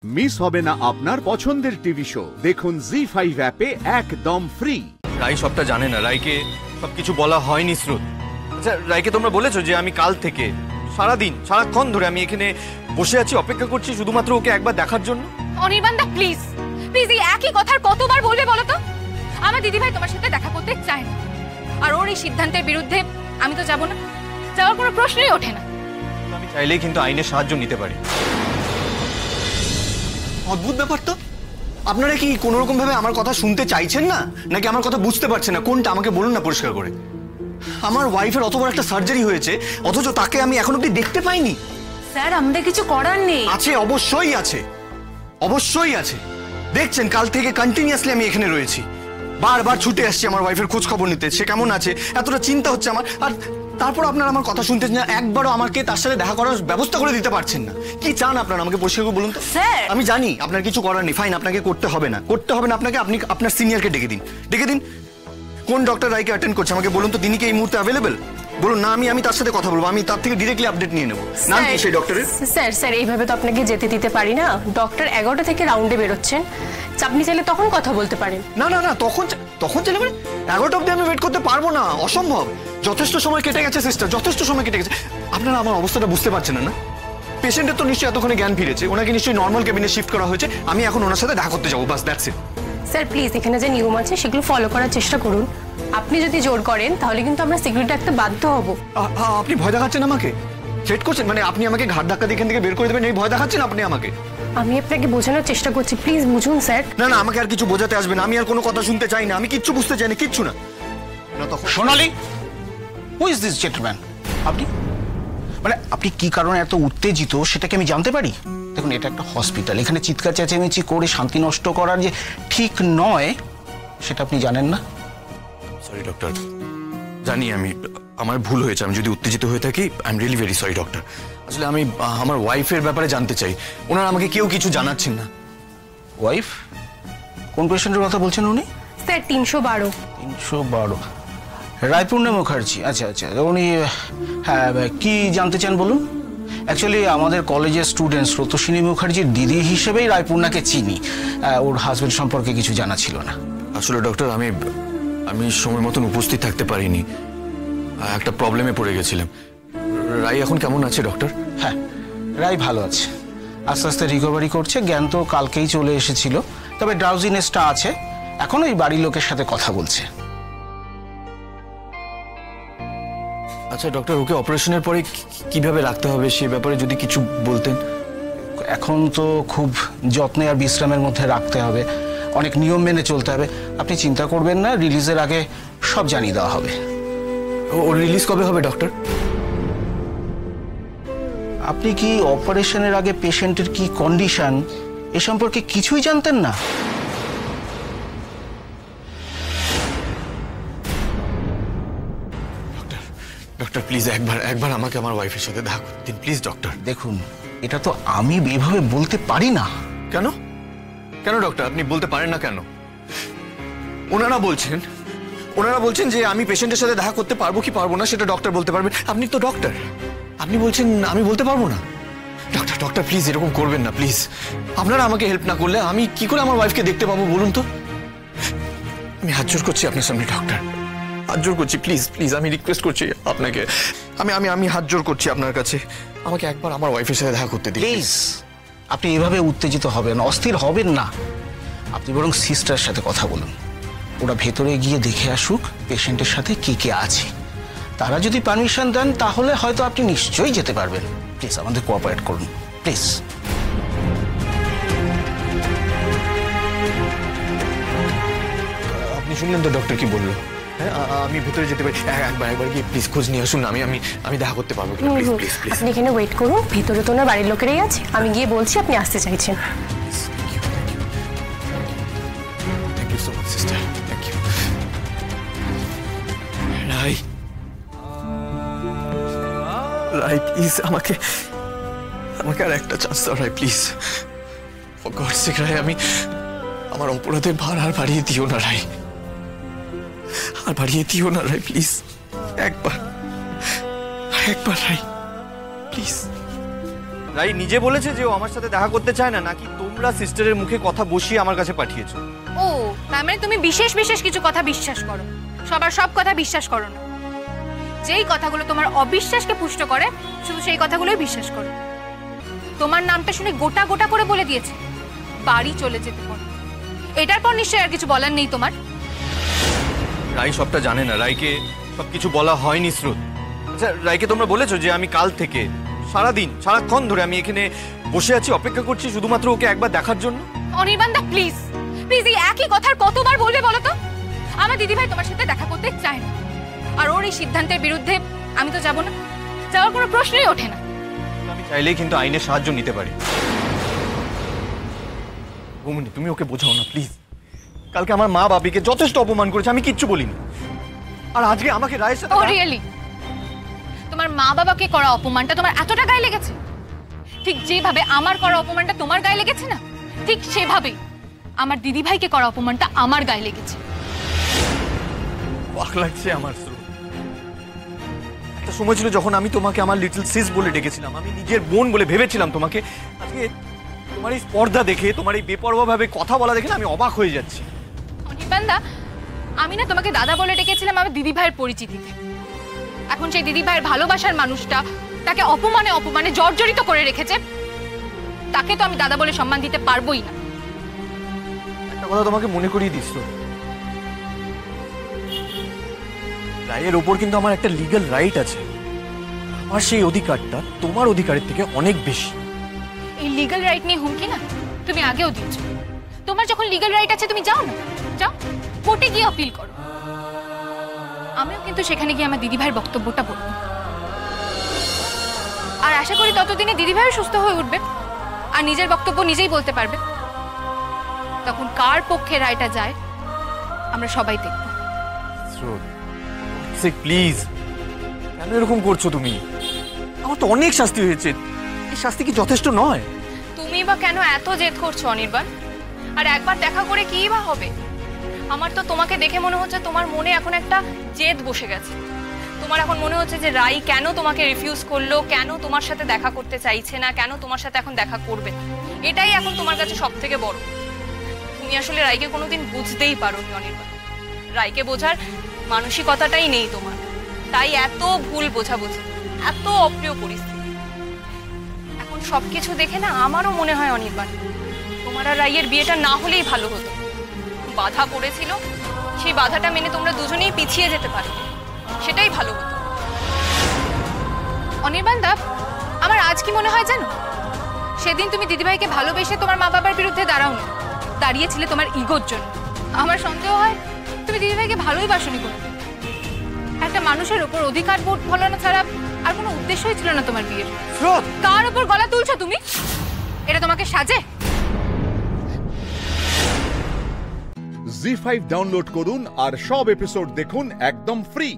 Miss হবে না আপনার পছন্দের টিভি শো। দেখুন জি5 অ্যাপে একদম ফ্রি। রাই সবটা জানে না, রাইকে সবকিছু বলা হয়নি স্রোত। আচ্ছা, রাইকে তোমরা বলেছো যে আমি কাল থেকে সারাদিন সারাক্ষণ ধরে আমি এখানে বসে আছি, অপেক্ষা করছি শুধুমাত্র ওকে একবার দেখার জন্য? অনির্বাণদা প্লিজ প্লিজ, এই একই কথার কতবার বলবে বলো তো? আমার দিদিভাই তোমার সাথে দেখা করতে চায় না, আর ওর এই সিদ্ধান্তের বিরুদ্ধে আমি তো যাব না, যাওয়ার কোনো প্রশ্নই ওঠে না। আমি চাইলেই কিন্তু আইনের সাহায্য নিতে পারি। অদ্ভুত ব্যাপার তো, আপনারা কি কোনো রকম ভাবে আমার কথা শুনতে চাইছেন না, নাকি আমার কথা বুঝতে পারছেন না? কোনটা আমাকে বলুন না পরিষ্কার করে। আমার ওয়াইফের অত বড় একটা সার্জারি হয়েছে, অথচ তাকে আমি এখন অব্দি দেখতে পাইনি। স্যার, আমাদের কিছু করার নেই। আছে, অবশ্যই আছে, অবশ্যই আছে। দেখছেন কাল থেকে কন্টিনিউয়াসলি আমি এখানে রয়েছি, বারবার ছুটে আসছি আমার ওয়াইফের খোঁজ খবর নিতে, সে কেমন আছে, এতটা চিন্তা হচ্ছে আমার। আর তারপর আপনারা আমার কথা শুনতেছেন না, একবারও আমাকে তার সাথে দেখা করার ব্যবস্থা করে দিতে পারছেন না। কি চান আপনারা, আমাকে পরিষ্কার করে বলুন তো। স্যার, আমি জানি আপনার কিছু করার নেই, ফাইন, আপনাকে করতে হবে না, করতে হবে না আপনাকে। আপনি আপনার সিনিয়রকে ডেকে দিন, ডেকে দিন। কোন ডক্টর রাইকে অ্যাটেন্ড করছে আমাকে বলুন তো, তিনি কি এই মুহূর্তে অ্যাভেলেবেল? বলুন না, আমি তার সাথে কথা বলবো, আমি তার থেকে ডিরেক্টলি আপডেট নিয়ে নেবো। নাম কি সেই ডক্টরের? স্যার এইভাবে তো আপনাকে যেতে দিতে পারি না। ডক্টর 11টা থেকে রাউন্ডে বেরোচ্ছেন, আপনি চাইলে তখন কথা বলতে পারেন। না না না, তখন চাইলে মানে 11টা অব্দি আমি ওয়েট করতে পারবো না, অসম্ভব। যথেষ্ট সময় কেটে গেছে সিস্টার, যথেষ্ট সময় কেটে গেছে। আপনারা আমার অবস্থাটা বুঝতে পারছেন না? পেশেন্টের তো নিশ্চয়ই এতক্ষণে জ্ঞান ফিরেছে, ওনাকে নিশ্চয়ই নর্মাল কেবিনে শিফট করা হয়েছে, আমি এখন ওনার সাথে দেখা করতে যাবো, বাস দ্যাটস ইট। স্যার প্লিজ, এখানে যে নিয়ম আছে সেগুলো ফলো করার চেষ্টা করুন। আপনি যদি জোর করেন তাহলে কিন্তু আমরা সিকিউরিটি রাখতে বাধ্য হব। আপনি ভয় দেখাচ্ছেন আমাকে, থ্রেট করছেন, মানে আপনি আমাকে ঘাট ধাক্কা দিয়ে এখান থেকে বের করে দেবেন, এই ভয় দেখাচ্ছেন আপনি আমাকে? আমি আপনাকে বোঝানোর চেষ্টা করছি, প্লিজ বুঝুন স্যার। না না, আমাকে আর কিছু বোঝাতে আসবে না, আমি আর কোনো কথা শুনতে চাই না, আমি কিচ্ছু বুঝতে চাই না, কিচ্ছু না। সোনালি, হু ইজ দিস জেন্টলম্যান? আপনি মানে আপনি কি কারণে এত উত্তেজিত সেটাকে আমি জানতে পারি? দেখুন, এটা একটা হসপিটাল, এখানে চিৎকার চেঁচামেচি করে শান্তি নষ্ট করার যে ঠিক নয় সেটা আপনি জানেন না? সরি ডক্টর, জানি আমি, আমার ভুল হয়েছে, আমি যদি উত্তেজিত হয়ে থাকি I am really very sorry doctor. আসলে আমি আমার ওয়াইফের ব্যাপারে জানতে চাই, ওনারা আমাকে কেউ কিছু জানাচ্ছেন না। ওয়াইফ? কোন পেশেন্টের কথা বলছেন উনি? স্যার 312। 312 রায়পূর্ণা মুখার্জি। আচ্ছা আচ্ছা, উনি হ্যাঁ কি জানতে চান বলুন? অ্যাকচুয়ালি আমাদের কলেজের স্টুডেন্ট স্রোতস্বিনী মুখার্জির দিদি হিসেবেই রায়পূর্ণাকে চিনি, ওর হাজবেন্ড সম্পর্কে কিছু জানা ছিল না। আসলে ডক্টর, আমি সময় মতন উপস্থিত থাকতে পারিনি, একটা প্রবলেমে পড়ে গেছিলাম। রাই এখন কেমন আছে ডক্টর? হ্যাঁ, রাই ভালো আছে, আস্তে আস্তে রিকভারি করছে, জ্ঞান তো কালকেই চলে এসেছিল, তবে ড্রাউজিনেসটা আছে, এখন ওই বাড়ির লোকের সাথে কথা বলছে। আচ্ছা ডক্টর, ওকে অপারেশনের পরে কিভাবে রাখতে হবে সে ব্যাপারে যদি কিছু বলতেন। এখন তো খুব যত্নে আর বিশ্রামের মধ্যে রাখতে হবে, অনেক নিয়ম মেনে চলতে হবে। আপনি চিন্তা করবেন না, রিলিজের আগে সব জানিয়ে দেওয়া হবে। ওর রিলিজ কবে হবে ডক্টর? আপনি কি অপারেশনের আগে পেশেন্টের কি কন্ডিশন এ সম্পর্কে কিছুই জানতেন না? ডক্টর প্লিজ একবার আমাকে আমার ওয়াইফের সাথে দেখা করতে দিন প্লিজ ডক্টর। দেখুন, এটা তো আমি এভাবে বলতে পারি না। কেন কেন ডক্টর, আপনি বলতে পারেন না কেন? ওনারা বলছেন যে আমি পেশেন্টের সাথে দেখা করতে পারবো কি পারবো না সেটা ডক্টর বলতে পারবেন। আপনি তো ডক্টর, আপনি বলছেন আমি বলতে পারবো না? ডক্টর প্লিজ এরকম করবেন না প্লিজ। আপনারা আমাকে হেল্প না করলে আমি কি করে আমার ওয়াইফকে দেখতে পাবো বলুন তো? আমি হাত জোর করছি আপনার সামনে ডক্টর, হাত জোর করছি, প্লিজ প্লিজ, আমি রিকোয়েস্ট করছি আপনাকে, আমি হাত জোর করছি আপনার কাছে, আমাকে একবার আমার ওয়াইফের সাথে দেখা করতে দিন প্লিজ। আপনি এভাবে উত্তেজিত হবেন, অস্থির হবেন না, আপনি বরং সিস্টারের সাথে কথা বলুন, ওরা ভেতরে গিয়ে দেখে আসুক পেশেন্টের সাথে কে কে আছে, তারা যদি পারমিশন দেন তাহলে হয়তো আপনি নিশ্চয়ই যেতে পারবেন। প্লিজ আমাদের কোঅপারেট করুন প্লিজ। আপনি শুনলেন তো ডক্টর কি বললো? হ্যাঁ, আমি ভেতরে যেতে পারি, একবার গিয়ে প্লিজ খোঁজ নিয়ে আসুন, আমি দেখা করতে পারবো প্লিজ প্লিজ প্লিজ। আপনি এখানে ওয়েট করুন, ভেতরে তো ওনার বাড়ির লোকেরাই আছে, আমি গিয়ে বলছি আপনি আসতে চাইছেন। Thank you so much sister, thank you. Rai please আমাকে আর একটা চান্স দাও Rai please, for God's sake Rai, আমার অপরাধের ভার আর বাড়িয়ে দিও না রাই, আর বাড়িয়ে দিও না রাই প্লিজ, একবার রাই প্লিজ। রাই নিজে বলেছে যে ও আমার সাথে দেখা করতে চায় না, নাকি তোমরা সিস্টারের মুখে কথা বসিয়ে আমার কাছে পাঠিয়েছো? ও তার মানে তুমি বিশেষ বিশেষ কিছু কথা বিশ্বাস করো, সবার সব কথা বিশ্বাস করো না। যেই কথাগুলো তোমার অবিশ্বাসকে পুষ্ট করে শুধু সেই কথাগুলোই বিশ্বাস করো। তোমার নামটা শুনে গোটা গোটা করে বলে দিয়েছে বাড়ি চলে যেতে পারো। এটার পর নিশ্চয়ই আর কিছু বলার নেই তোমার। রাই সবটা জানে না, রাইকে সবকিছু বলা হয়নি স্রোত। আচ্ছা রাইকে তোমরা বলেছো যে আমি কাল থেকে সারাদিন সারাক্ষণ ধরে আমি এখানে বসে আছি, অপেক্ষা করছি শুধুমাত্র ওকে একবার দেখার জন্য? অনির্বাণদা প্লিজ প্লিজ, এই একই কথার কতবার বলবে বলো তো? আমার দিদিভাই তোমার সাথে দেখা করতে চায় না, আর ওর এই সিদ্ধান্তের বিরুদ্ধে আমি তো যাব না, যাওয়ার কোনো প্রশ্নই ওঠে না। আমি চাইলেই কিন্তু আইনের সাহায্য নিতে পারি। বৌমনি তুমি ওকে বোঝাও না প্লিজ। কালকে আমার মা বাবিকে যথেষ্ট অপমান করেছে, আমি কিচ্ছু বলিনি, আর আজকে আমাকে রায়ের সাথে ও রিয়েলি তোমার মা বাবাকে করা অপমানটা তোমার এতটা গায়ে লেগেছে? ঠিক যেভাবে আমার করা অপমানটা তোমার গায়ে লেগেছে না, ঠিক সেভাবেই আমার দিদিভাইকে করা অপমানটা আমার গায়ে লেগেছে। অবাক লাগছে আমার স্রোত। একটা সময় ছিল যখন আমি তোমাকে আমার লিটল সিস বলে ডেকেছিলাম, আমি নিজের বোন বলে ভেবেছিলাম তোমাকে। আজকে তোমার এই স্পর্ধা দেখে, তোমার এই বেপরোয়া ভাবে কথা বলা দেখে না আমি অবাক হয়ে যাচ্ছি। অনির্বাণদা আমি না তোমাকে দাদা বলে ডেকেছিলাম আমার দিদিভাইয়ের পরিচিতিতে। এখন সেই দিদিভাইয়ের ভালোবাসার মানুষটা তাকে অপমানে অপমানে জর্জরিত করে রেখেছে, তাকে তো আমি দাদা বলে সম্মান দিতে পারবোই না। একটা কথা তোমাকে মনে করিয়ে দিস, রায়ের ওপর কিন্তু আমার একটা লিগ্যাল রাইট আছে, আর সেই অধিকারটা তোমার অধিকারের থেকে অনেক বেশি। এই লিগ্যাল রাইট নিয়ে হুমকি না তুমি আগেও দিচ্ছ। তোমার যখন লিগ্যাল রাইট আছে তুমি যাও না, যাও কোর্টে গিয়ে আপিল করো। আমিও কিন্তু সেখানে গিয়ে আমার দিদিভাইয়ের বক্তব্যটা বলবো, আর আশা করি ততদিনে দিদিভাইও সুস্থ হয়ে উঠবে আর নিজের বক্তব্য নিজেই বলতে পারবে। তখন কার পক্ষে রায়টা যায় আমরা সবাই দেখব। প্লিজ কেন এরকম করছো তুমি? আমার তো অনেক শাস্তি হয়েছে, এই শাস্তি কি যথেষ্ট নয়? তুমি বা কেন এত জেদ করছো অনির্বাণ? আর একবার দেখা করে কি বা হবে? আমার তো তোমাকে দেখে মনে হচ্ছে তোমার মনে এখন একটা জেদ বসে গেছে। তোমার এখন মনে হচ্ছে যে রাই কেন তোমাকে রিফিউজ করলো, কেন তোমার সাথে দেখা করতে চাইছে না, কেন তোমার সাথে এখন দেখা করবে না, এটাই এখন তোমার কাছে সব থেকে বড়। তুমি আসলে রাইকে কোনোদিন বুঝতেই পারোনি অনির্বাণ। রাইকে বোঝার মানসিকতাটাই নেই তোমার, তাই এত ভুল বোঝাবুঝি, এত অপ্রিয় পরিস্থিতি। এখন সবকিছু দেখে না আমারও মনে হয় অনির্বাণ তোমার আর রাইয়ের বিয়েটা না হলেই ভালো হতো। বাধা পড়েছিল, সেই বাধাটা মেনে তোমরা দুজনেই পিছিয়ে যেতে পারো, সেটাই ভালো হতো। অনির্বাণদা আমার আজ কি মনে হয় জানো, সেদিন তুমি দিদিভাইকে ভালোবেসে তোমার মা বাবার বিরুদ্ধে দাঁড়াওনি, দাঁড়িয়েছিলে তোমার ইগোর জন্য। আমার সন্দেহ হয় তুমি দিদিভাইকে ভালোই বাসনি কোনো। একটা মানুষের উপর অধিকার বোধ ফলানো ছাড়া আর কোনো উদ্দেশ্যই ছিল না তোমার বিয়ের। কার উপর গলা তুলছো তুমি? এটা তোমাকে সাজে? জি5 ডাউনলোড করুন আর সব এপিসোড দেখুন একদম ফ্রি।